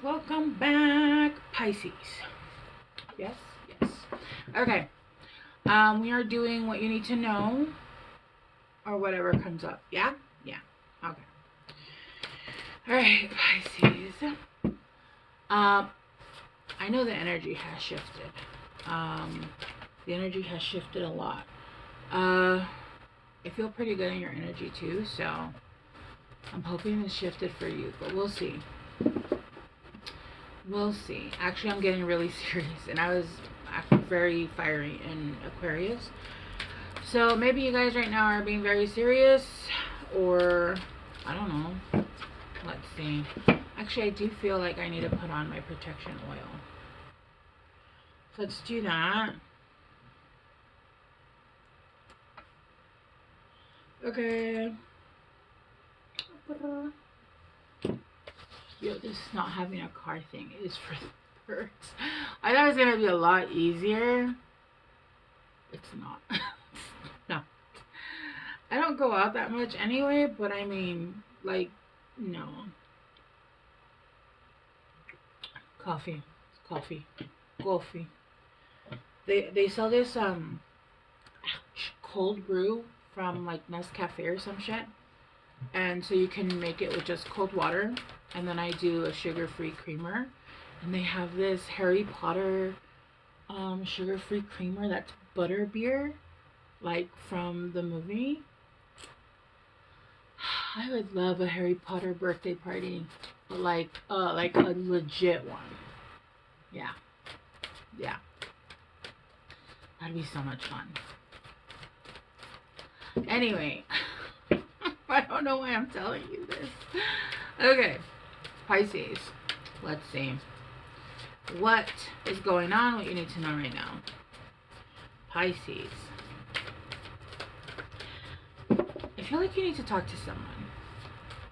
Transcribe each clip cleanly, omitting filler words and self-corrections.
welcome back, Pisces. Yes, yes. Okay. We are doing what you need to know, or whatever comes up. Yeah, yeah. Okay. All right, Pisces. I know the energy has shifted. The energy has shifted a lot. I feel pretty good in your energy too, so I'm hoping it's shifted for you, but we'll see. We'll see. Actually, I'm getting really serious, and I was very fiery in Aquarius. So maybe you guys right now are being very serious, or I don't know. Let's see. Actually, I do feel like I need to put on my protection oil. So let's do that. Okay. Yo, this is not having a car thing. It is for the birds. I thought it was going to be a lot easier. It's not. No. I don't go out that much anyway, but I mean, like, no. Coffee. Coffee. They sell this cold brew from like Nescafe or some shit. And so you can make it with just cold water, and then I do a sugar-free creamer, and they have this Harry Potter sugar-free creamer that's butter beer, like from the movie. I would love a Harry Potter birthday party, but like a legit one. Yeah, that'd be so much fun. Anyway. I don't know why I'm telling you this. Okay, Pisces. Let's see. What is going on? What you need to know right now. Pisces. I feel like you need to talk to someone.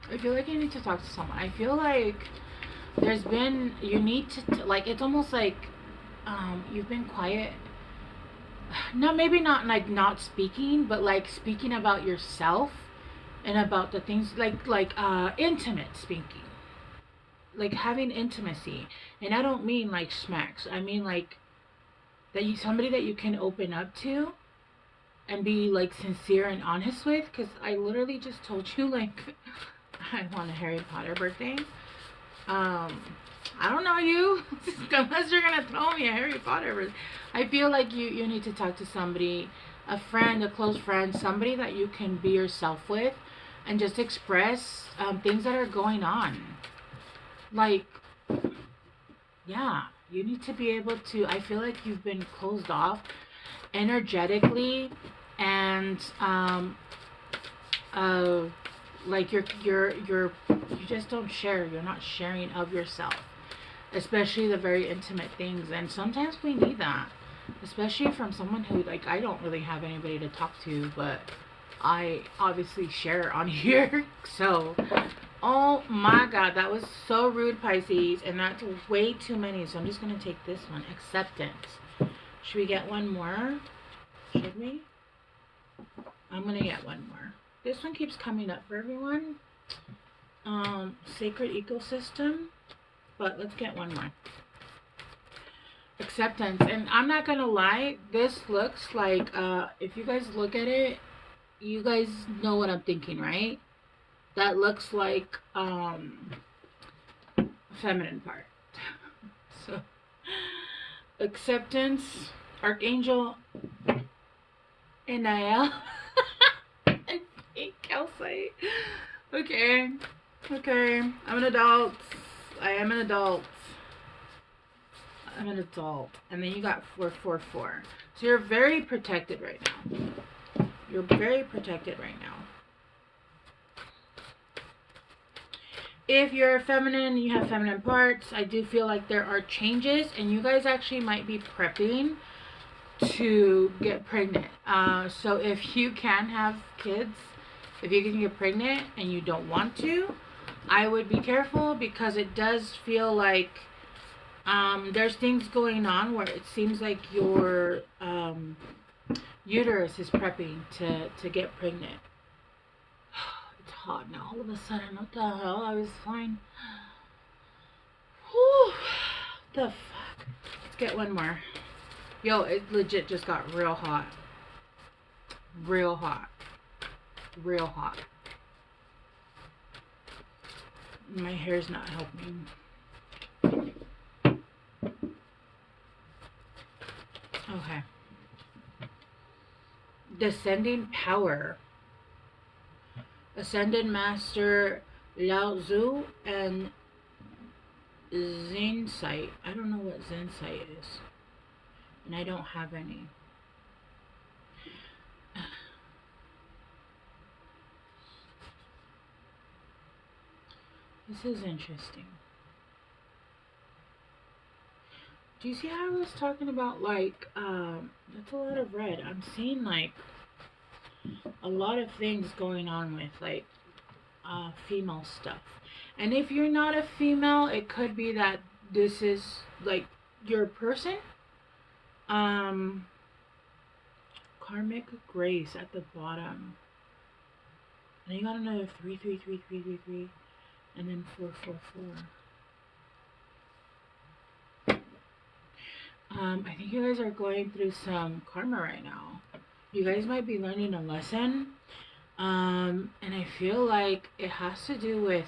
I feel like there's been, you need to, like, it's almost like you've been quiet. No, maybe not like not speaking, but like speaking about yourself. And about the things like intimate speaking, like having intimacy, and I don't mean like smacks. I mean like that somebody that you can open up to and be like sincere and honest with. Because I literally just told you like I want a Harry Potter birthday. I don't know you unless you're gonna throw me a Harry Potter birthday. I feel like you need to talk to somebody, a friend, a close friend, somebody that you can be yourself with. And just express things that are going on. Like, yeah, you need to be able to, I feel like you've been closed off energetically, and like you just don't share. You're not sharing of yourself, especially the very intimate things. And sometimes we need that, especially from someone who, like, I don't really have anybody to talk to, but I obviously share on here. So, oh my god, that was so rude, Pisces, and that's way too many. So I'm just gonna take this one. Acceptance. Should we get one more? Should we? I'm gonna get one more. This one keeps coming up for everyone. Sacred ecosystem. But let's get one more. Acceptance. And I'm not gonna lie, this looks like if you guys look at it, you guys know what I'm thinking, right? That looks like feminine part. So, acceptance, Archangel Anael, and pink calcite. Okay. I'm an adult. I am an adult. I'm an adult. And then you got 444. So you're very protected right now. You're very protected right now. If you're feminine, you have feminine parts, I do feel like there are changes, and you guys actually might be prepping to get pregnant. So if you can have kids, if you can get pregnant and you don't want to, I would be careful, because it does feel like there's things going on where it seems like your uterus is prepping to get pregnant. It's hot now all of a sudden. What the hell? I was fine. the fuck? Let's get one more. Yo, it legit just got real hot. Real hot. Real hot. My hair's not helping. Okay. Descending power. Ascended Master Lao Tzu and Zen Sight. I don't know what Zen Sight is. And I don't have any. This is interesting. Do you see how I was talking about, like, that's a lot of red. I'm seeing, like, a lot of things going on with, like, female stuff. And if you're not a female, it could be that this is, like, your person. Karmic grace at the bottom. And you got another 3, 3, 3, 3, 3, 3. And then 4, 4, 4. I think you guys are going through some karma right now. You guys might be learning a lesson. And I feel like it has to do with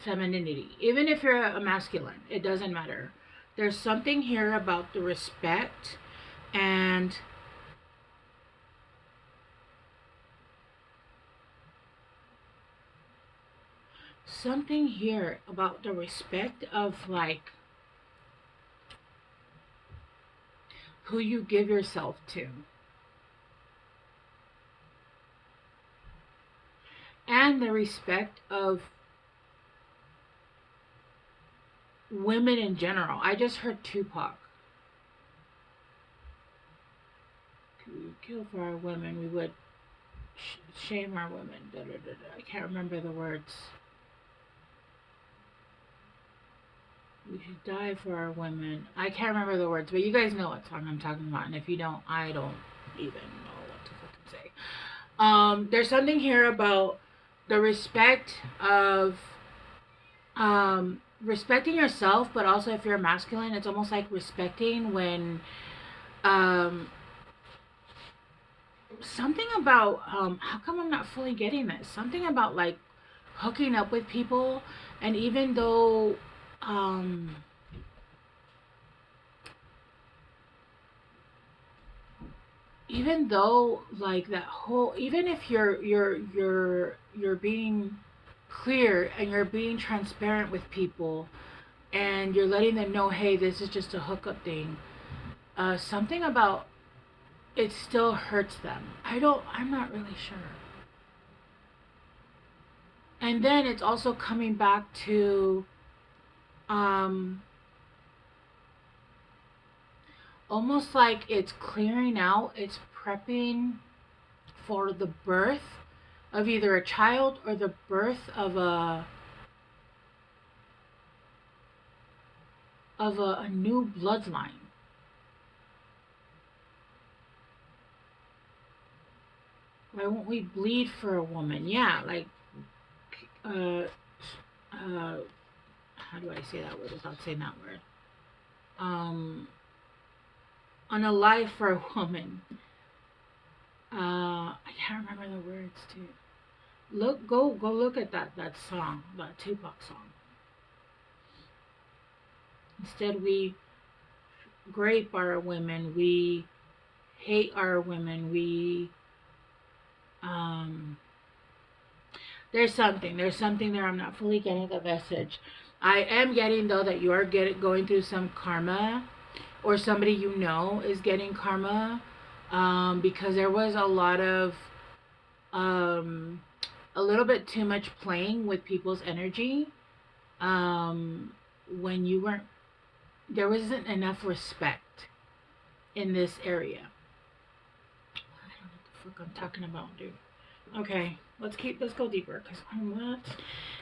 femininity. Even if you're a masculine, it doesn't matter. There's something here about the respect and something here about the respect of, like, who you give yourself to. And the respect of women in general. I just heard Tupac. We kill for our women. We would shame our women. Da, da, da, da. I can't remember the words. We should die for our women. I can't remember the words, but you guys know what song I'm talking about. And if you don't, I don't even know what to fucking say. There's something here about the respect of respecting yourself, but also if you're masculine, it's almost like respecting when something about how come I'm not fully getting this? Something about, like, hooking up with people, and even though like that whole, even if you're being clear and you're being transparent with people and you're letting them know, hey, this is just a hookup thing, something about it still hurts them. I'm not really sure. And then it's also coming back to almost like it's clearing out, it's prepping for the birth of either a child or the birth of a new bloodline. Why won't we bleed for a woman? Yeah, like how do I say that word without saying that word? On a life for a woman. I can't remember the words too. Go look at that song, that Tupac song. Instead, we grape our women, we hate our women, we there's something there. I'm not fully getting the message. I am getting, though, that you are going through some karma, or somebody you know is getting karma, because there was a lot of a little bit too much playing with people's energy, when you weren't, there wasn't enough respect in this area. I don't know what the fuck I'm talking about, dude. Okay, let's go deeper, because I'm not.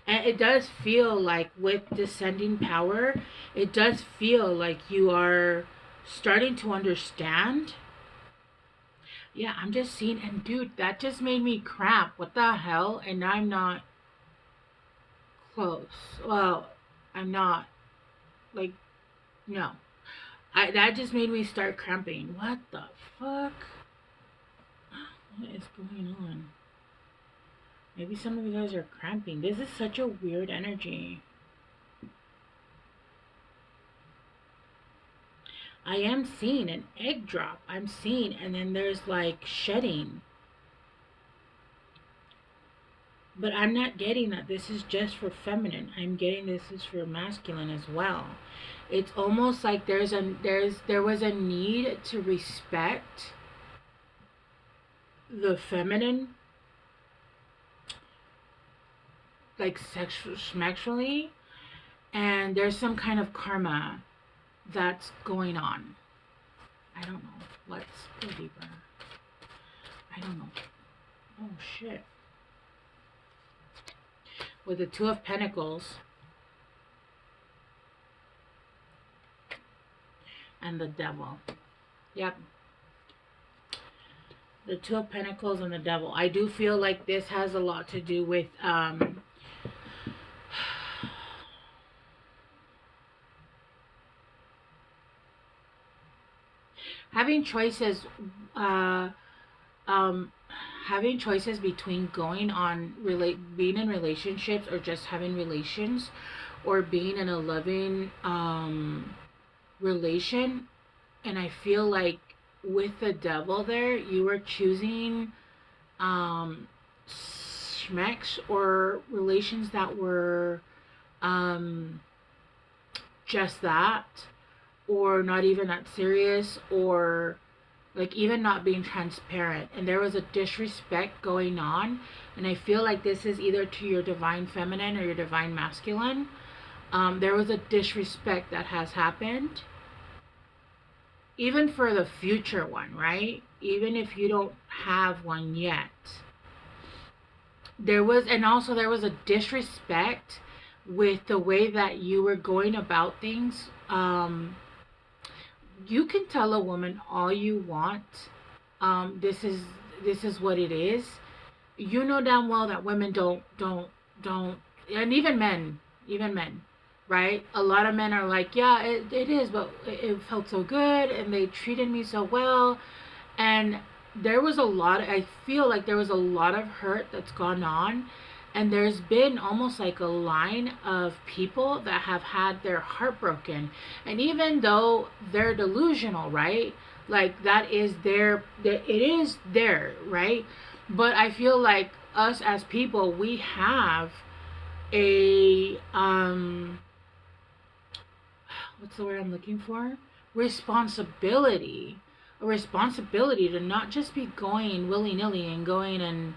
And it does feel like with descending power, it does feel like you are starting to understand Yeah, I'm just seeing, and dude, that just made me cramp. What the hell? And I'm not close. Well, I'm not, like, no. That just made me start cramping. What the fuck? What is going on? Maybe some of you guys are cramping. This is such a weird energy. I am seeing an egg drop. I'm seeing, and then there's like shedding. But I'm not getting that this is just for feminine. I'm getting this is for masculine as well. It's almost like there was a need to respect the feminine, like sexually, and there's some kind of karma that's going on. I don't know. Let's go deeper. I don't know. Oh shit. With the Two of Pentacles and the Devil. Yep. The Two of Pentacles and the Devil. I do feel like this has a lot to do with having choices, having choices between going on being in relationships, or just having relations, or being in a loving relation. And I feel like with the Devil there, you were choosing schmecks, or relations that were just that, or not even that serious, or like even not being transparent. And there was a disrespect going on, and I feel like this is either to your divine feminine or your divine masculine. There was a disrespect that has happened, even for the future one, right? Even if you don't have one yet, there was, and also there was a disrespect with the way that you were going about things. You can tell a woman all you want. This is what it is. You know damn well that women don't, and even men, right? A lot of men are like, yeah, it is, but it felt so good, and they treated me so well, and there was a lot. I feel like there was a lot of hurt that's gone on, and there's been almost like a line of people that have had their heart broken. And even though they're delusional, right? Like that is it is there, right? But I feel like us as people, we have a what's the word I'm looking for? Responsibility. A responsibility to not just be going willy-nilly and going and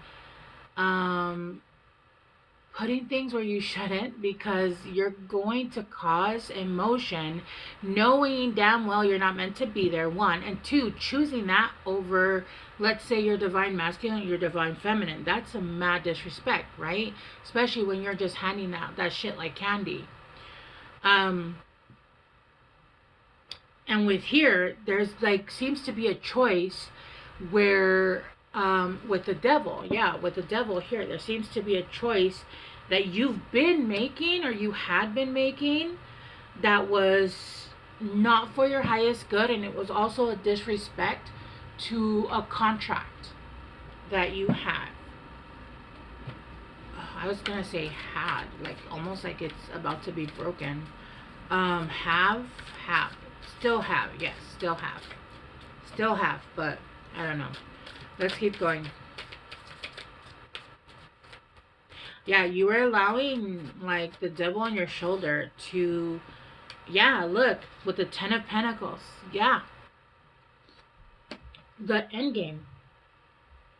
putting things where you shouldn't, because you're going to cause emotion, knowing damn well you're not meant to be there, one. And two, choosing that over, let's say, your divine masculine, your divine feminine. That's a mad disrespect, right? Especially when you're just handing out that shit like candy. And with here, there's like, seems to be a choice where with the Devil, yeah, with the Devil here, there seems to be a choice that you've been making, or you had been making, that was not for your highest good, and it was also a disrespect to a contract that you had. I was gonna say had, like almost like it's about to be broken. Have, still have, yes, still have, but I don't know. Let's keep going. Yeah, you were allowing like the Devil on your shoulder to, yeah, look, with the Ten of Pentacles. Yeah. The end game.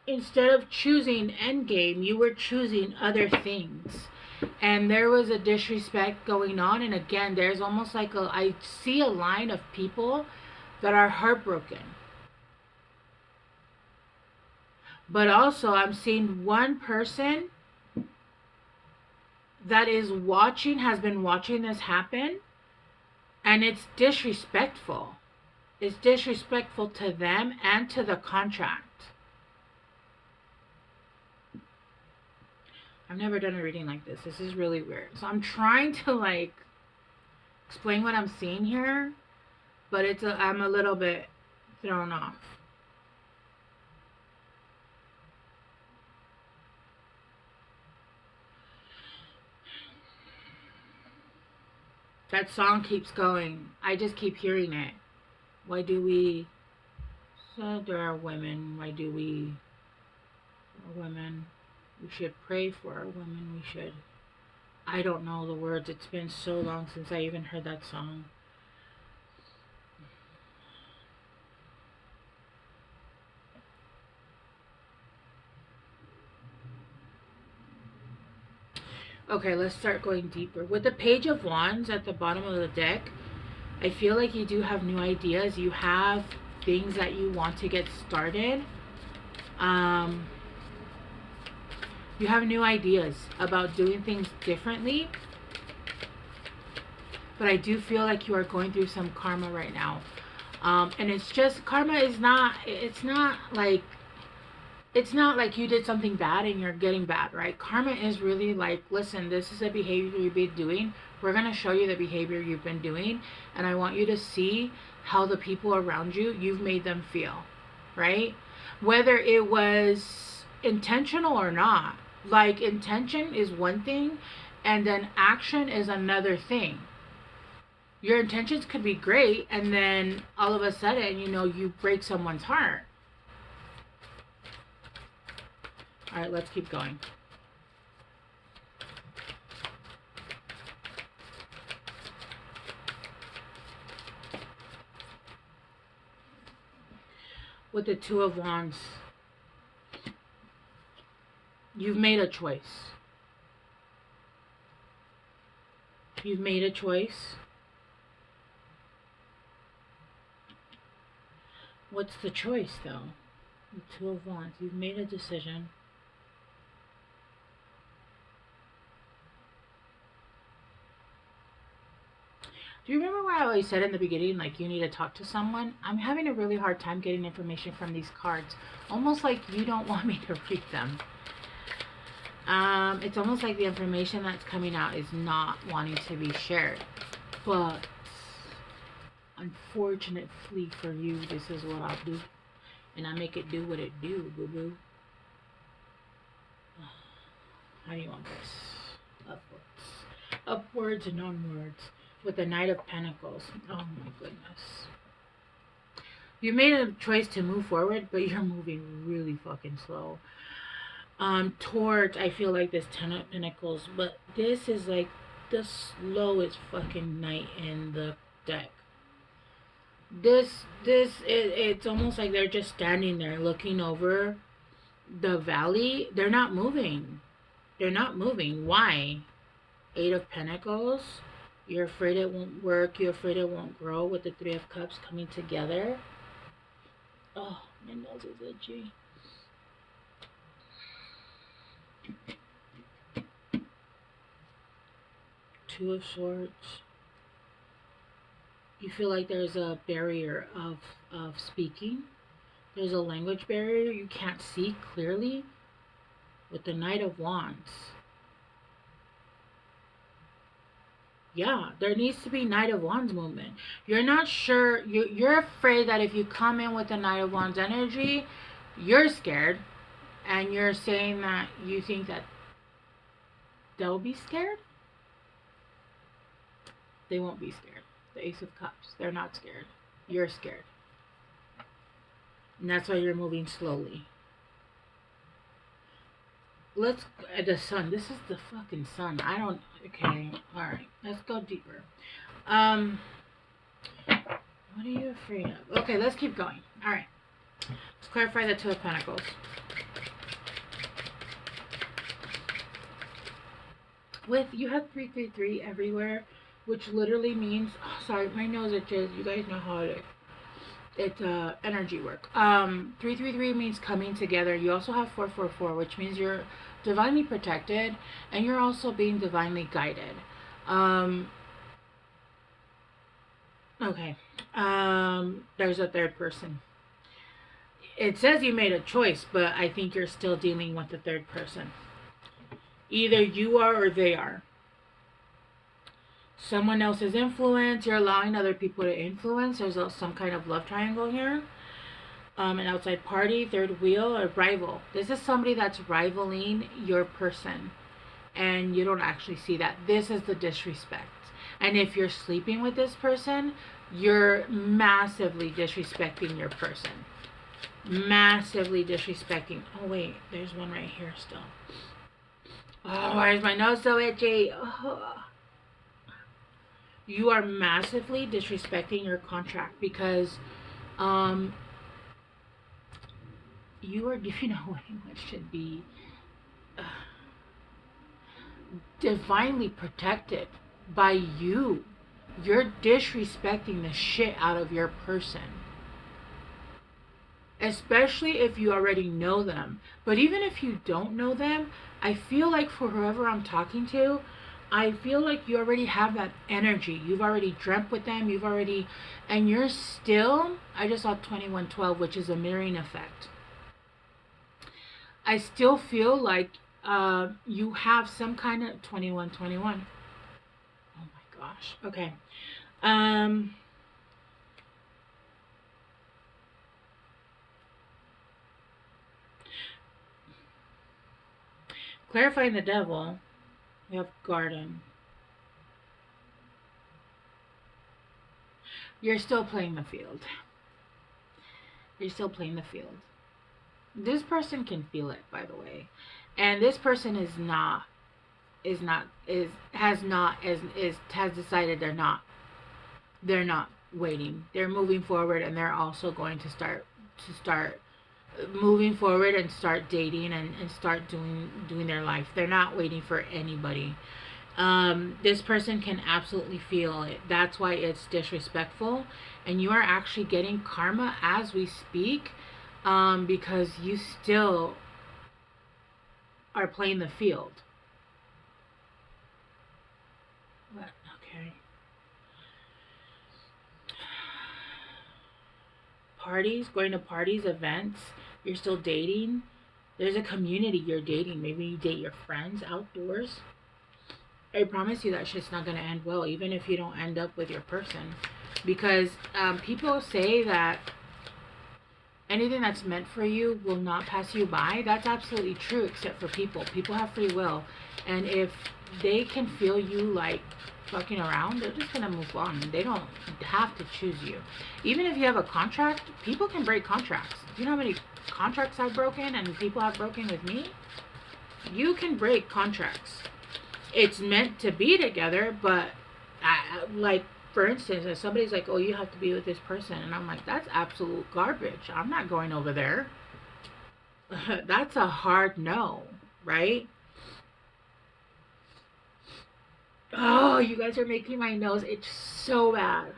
Instead of choosing end game, you were choosing other things. And there was a disrespect going on. And again, there's almost like I see a line of people that are heartbroken. But also I'm seeing one person that is watching, has been watching this happen, and it's disrespectful. It's disrespectful to them and to the contract. I've never done a reading like this. This is really weird. So I'm trying to like explain what I'm seeing here, but I'm a little bit thrown off. That song keeps going. I just keep hearing it. Why do we so there are women? Why do we women? We should pray for our women. We should. I don't know the words. It's been so long since I even heard that song. Okay, let's start going deeper. With the Page of Wands at the bottom of the deck, I feel like you do have new ideas. You have things that you want to get started. You have new ideas about doing things differently. But I do feel like you are going through some karma right now. And it's just, karma is not, it's not like you did something bad and you're getting bad, right? Karma is really like, listen, this is a behavior you've been doing. We're going to show you the behavior you've been doing. And I want you to see how the people around you, you've made them feel, right? Whether it was intentional or not. Like, intention is one thing, and then action is another thing. Your intentions could be great, and then all of a sudden, you know, you break someone's heart. All right, let's keep going. With the Two of Wands, you've made a choice. You've made a choice. What's the choice, though? The Two of Wands. You've made a decision. Do you remember what I always said in the beginning, like, you need to talk to someone? I'm having a really hard time getting information from these cards. Almost like you don't want me to read them. It's almost like the information that's coming out is not wanting to be shared. But unfortunately for you, this is what I'll do. And I make it do what it do, boo-boo. How do you want this? Upwards. Upwards and onwards. With the Knight of Pentacles. Oh my goodness. You made a choice to move forward, but you're moving really fucking slow. Towards, I feel like this Ten of Pentacles, but this is like the slowest fucking knight in the deck. It's almost like they're just standing there looking over the valley. They're not moving. They're not moving. Why? Eight of Pentacles. You're afraid it won't work. You're afraid it won't grow with the Three of Cups coming together. Oh, my nose is itchy. Two of Swords. You feel like there's a barrier of speaking. There's a language barrier. You can't see clearly with the Knight of Wands. Yeah, there needs to be Knight of Wands movement. You're not sure. You're afraid that if you come in with the Knight of Wands energy, you're scared. And you're saying that you think that they'll be scared? They won't be scared. The Ace of Cups. They're not scared. You're scared. And that's why you're moving slowly. Let's, the Sun. This is the fucking Sun. I don't, okay. Alright. Let's go deeper. What are you afraid of? Okay, let's keep going. Alright. Let's clarify the Two of Pentacles. With, you have 333 everywhere, which literally means, oh, sorry, my nose itches. You guys know how it is. It's energy work. 333 means coming together. You also have 444, which means you're divinely protected and you're also being divinely guided. Okay. There's a third person. It says you made a choice, but I think you're still dealing with the third person. Either you are or they are. Someone else's influence, you're allowing other people to influence. There's some kind of love triangle here. An outside party, third wheel, a rival. This is somebody that's rivaling your person, and you don't actually see that. This is the disrespect. And if you're sleeping with this person, you're massively disrespecting your person. Massively disrespecting. Oh wait, there's one right here still. Oh, why is my nose so itchy? Oh. You are massively disrespecting your contract because you are giving away what should be divinely protected by you. You're disrespecting the shit out of your person. Especially if you already know them. But even if you don't know them, I feel like for whoever I'm talking to, I feel like you already have that energy. You've already dreamt with them. You've already, and you're still, I just saw 2112, which is a mirroring effect. I still feel like you have some kind of 2121. Oh my gosh. Okay. Clarifying the devil, we have garden. You're still playing the field. You're still playing the field. This person can feel it, by the way. And this person has decided they're not waiting. They're moving forward, and they're also going to start moving forward and start dating and start doing their life. They're not waiting for anybody. This person can absolutely feel it. That's why it's disrespectful, and you are actually getting karma as we speak, because you still are playing the field. What? Okay. Parties, going to parties, events. You're still dating. There's a community you're dating. Maybe you date your friends outdoors. I promise you that shit's not going to end well, even if you don't end up with your person. Because people say that anything that's meant for you will not pass you by. That's absolutely true, except for people. People have free will. And if they can feel you like fucking around, they're just going to move on. They don't have to choose you. Even if you have a contract, people can break contracts. Do you know how many contracts I've broken and people have broken with me? You can break contracts. It's meant to be together, but like, for instance, if somebody's like, oh, you have to be with this person, and I'm like, that's absolute garbage. I'm not going over there. That's a hard no, right? Oh, you guys are making my nose itch so bad.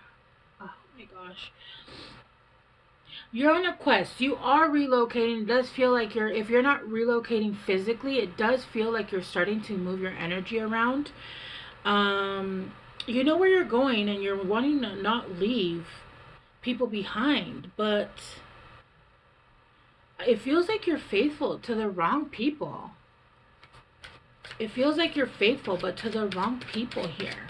Oh my gosh. You're on a quest. You are relocating. It does feel like if you're not relocating physically, it does feel like you're starting to move your energy around. You know where you're going, and you're wanting to not leave people behind, but it feels like you're faithful to the wrong people. It feels like you're faithful, but to the wrong people here.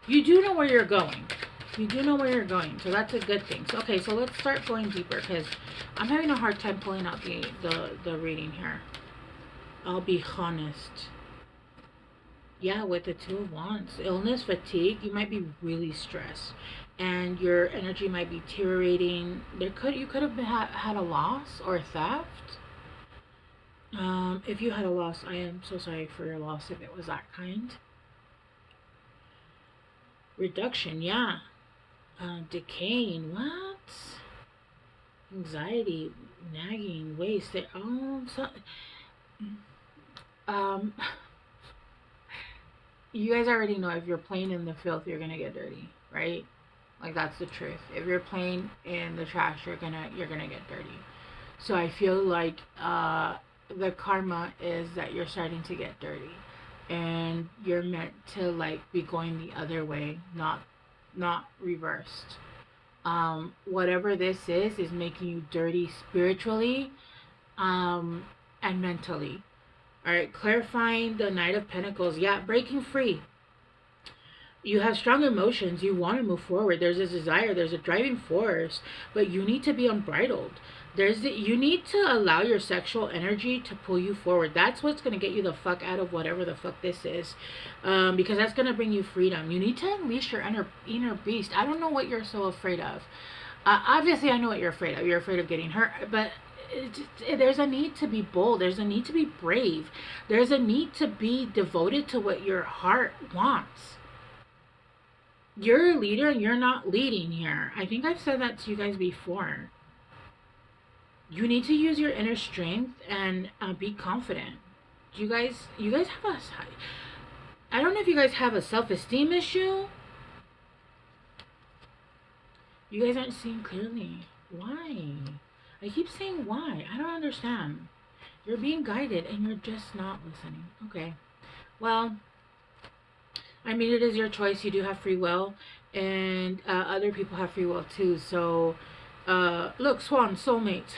You do know where you're going. You do know where you're going, so that's a good thing. So, okay, so let's start going deeper, because I'm having a hard time pulling out the reading here. I'll be honest. Yeah, with the Two of Wands. Illness, fatigue, you might be really stressed. And your energy might be deteriorating. You could have had a loss or a theft. If you had a loss, I am so sorry for your loss if it was that kind. Reduction, yeah. Decaying, what? Anxiety, nagging, waste. You guys already know if you're playing in the filth, you're gonna get dirty, right? Like, that's the truth. If you're playing in the trash, you're gonna get dirty. So I feel like the karma is that you're starting to get dirty, and you're meant to like be going the other way, not reversed. Whatever this is making you dirty spiritually, and mentally. All right, clarifying the Knight of Pentacles. Yeah, breaking free. You have strong emotions. You want to move forward. There's a desire. There's a driving force, but you need to be unbridled. You need to allow your sexual energy to pull you forward. That's what's going to get you the fuck out of whatever the fuck this is, because that's going to bring you freedom. You need to unleash your inner beast. I don't know what you're so afraid of. Obviously, I know what you're afraid of. You're afraid of getting hurt, but there's a need to be bold. There's a need to be brave. There's a need to be devoted to what your heart wants. You're a leader and you're not leading here. I think I've said that to you guys before. You need to use your inner strength and be confident. You guys have a, I don't know if you guys have a self-esteem issue. You guys aren't seeing clearly. Why? I keep saying why. I don't understand. You're being guided and you're just not listening. Okay. Well, I mean, it is your choice. You do have free will, and other people have free will too. So, look, Swan, soulmates,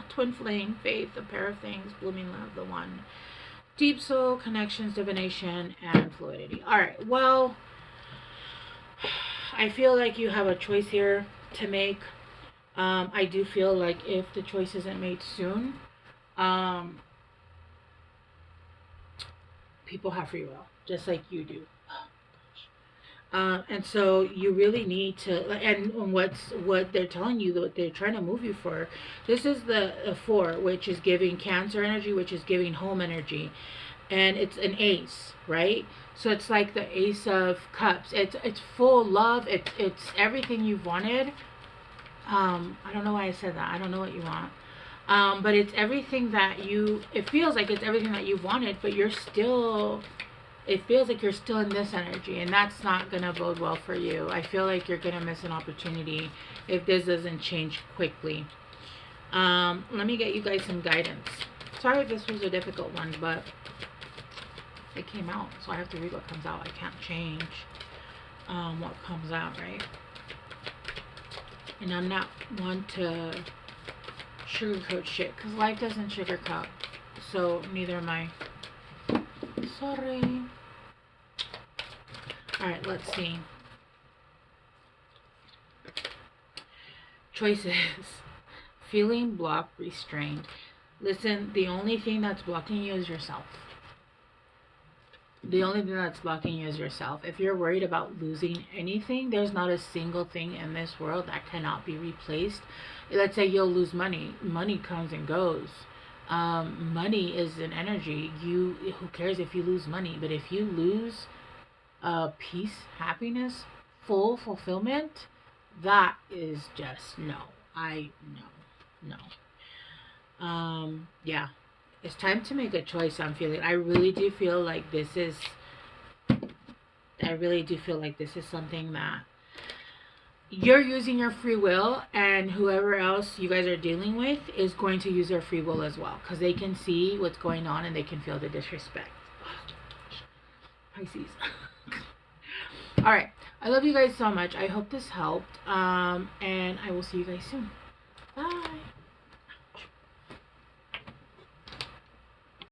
twin flame, faith, a pair of things, blooming love, the one, deep soul, connections, divination, and fluidity. All right. Well, I feel like you have a choice here to make. I do feel like if the choice isn't made soon, people have free will, just like you do. And so you really need to, and what they're telling you, what they're trying to move you for, this is the 4, which is giving Cancer energy, which is giving home energy, and it's an ace, right? So it's like the Ace of Cups. It's full love. It's everything you've wanted. I don't know why I said that. I don't know what you want. But it's everything that it feels like it's everything that you've wanted, but it feels like you're still in this energy, and that's not going to bode well for you. I feel like you're going to miss an opportunity if this doesn't change quickly. Let me get you guys some guidance. Sorry if this was a difficult one, but it came out, so I have to read what comes out. I can't change what comes out, right? And I'm not one to sugarcoat shit, because life doesn't sugarcoat, so neither am I. Sorry. Alright, let's see. Choices. Feeling blocked, restrained. Listen, the only thing that's blocking you is yourself. The only thing that's blocking you is yourself. If you're worried about losing anything, there's not a single thing in this world that cannot be replaced. Let's say you'll lose money. Money comes and goes. Money is an energy. Who cares if you lose money? But if you lose peace, happiness, full fulfillment, that is just no. Yeah. It's time to make a choice. I'm feeling. I really do feel like this is something that you're using your free will, and whoever else you guys are dealing with is going to use their free will as well, because they can see what's going on and they can feel the disrespect. Pisces. All right. I love you guys so much. I hope this helped. And I will see you guys soon. Bye.